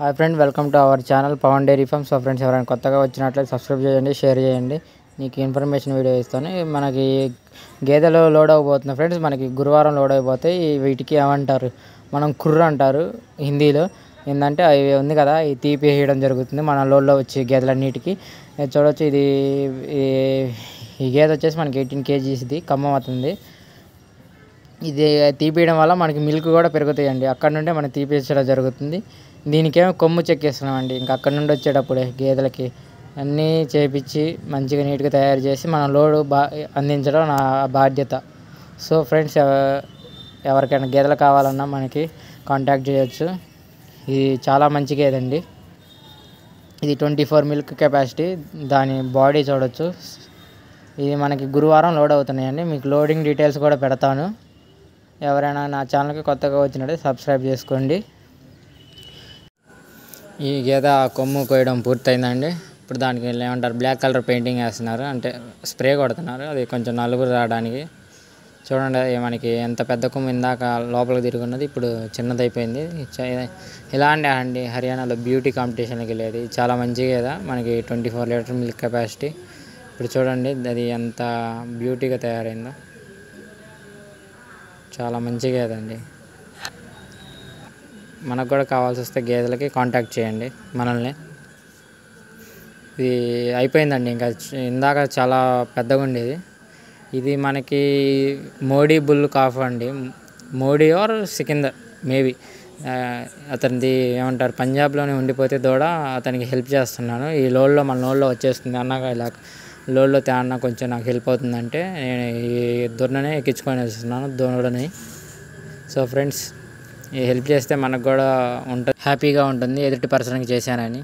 Hi friend, welcome to our channel Pavan dairy farm. So friends, ఎవరైనా కొత్తగా వచ్చినట్లయితే subscribe చేయండి, షేర్ చేయండి. నీకు ఇన్ఫర్మేషన్ వీడియో ఇస్తాను. మనకి గేదెలు లోడ్ అయిపోతుంది ఫ్రెండ్స్. మనకి గురువారం లోడ్ అయిపోతాయి. వీటికి ఏమంటారు, మనం కుర్ర అంటారు హిందీలో. ఏంటంటే అవి ఉంది కదా, ఈ తీపి వేయడం జరుగుతుంది మన లోడ్లో వచ్చి గేదెలన్నిటికీ. చూడవచ్చు, ఇది ఈ గేదె వచ్చేసి మనకి 18 kgs ఇది ఖమ్మం అవుతుంది. ఇది తీపియడం వల్ల మనకి మిల్క్ కూడా పెరుగుతాయండి. అక్కడ నుండే మనం తీపిచ్చడం జరుగుతుంది. దీనికేమో కొమ్ము చెక్కేస్తున్నామండి. ఇంకా అక్కడ నుండి వచ్చేటప్పుడే గేదెలకి అన్నీ చేపించి మంచిగా నీట్గా తయారు చేసి మన లోడు అందించడం నా బాధ్యత. సో ఫ్రెండ్స్, ఎవరికైనా గేదెలు కావాలన్నా మనకి కాంటాక్ట్ చేయొచ్చు. ఇది చాలా మంచి గేదండి. ఇది 24 మిల్క్ కెపాసిటీ. దాని బాడీ చూడవచ్చు. ఇది మనకి గురువారం లోడ్ అవుతున్నాయండి. మీకు లోడింగ్ డీటెయిల్స్ కూడా పెడతాను. ఎవరైనా నా ఛానల్కి కొత్తగా వచ్చినట్లయితే సబ్స్క్రైబ్ చేసుకోండి. ఈ గేదె కొమ్ము కోయడం పూర్తయిందండి. ఇప్పుడు దానికి ఏమంటారు, బ్లాక్ కలర్ పెయింటింగ్ వేస్తున్నారు, అంటే స్ప్రే కొడుతున్నారు. అది కొంచెం నలుగురు రావడానికి. చూడండి, మనకి ఎంత పెద్ద కొమ్ము ఇందాక లోపలికి తిరుగున్నది, ఇప్పుడు చిన్నదైపోయింది. ఇలాంటి అండి హర్యానాలో బ్యూటీ కాంపిటీషన్కి వెళ్ళేది. చాలా మంచి గేదె. మనకి 24 లీటర్ మిల్క్ కెపాసిటీ. ఇప్పుడు చూడండి అది ఎంత బ్యూటీగా తయారైందో. చాలా మంచి గేదె అండి. మనకు కూడా కావాల్సి వస్తే గేదెలకి కాంటాక్ట్ చేయండి మనల్ని. ఇది అయిపోయిందండి. ఇంకా ఇందాక చాలా పెద్దగా ఉండేది. ఇది మనకి మోడీ బుల్ కాఫ్ అండి. Modi or Sikandar maybe. అతనిది ఏమంటారు, పంజాబ్లోనే ఉండిపోతే దూడ అతనికి హెల్ప్ చేస్తున్నాను. ఈ లోడ్లో మన లోడ్లో వచ్చేస్తుంది అన్నాక, ఇలా లోడ్లో తేన్న కొంచెం నాకు హెల్ప్ అవుతుందంటే నేను ఈ దూడనే ఎక్కించుకొని వస్తున్నాను దూడని. సో ఫ్రెండ్స్, ఈ హెల్ప్ చేస్తే మనకు కూడా ఉంటుంది, హ్యాపీగా ఉంటుంది ఎదుటి పర్సన్కి చేశానని.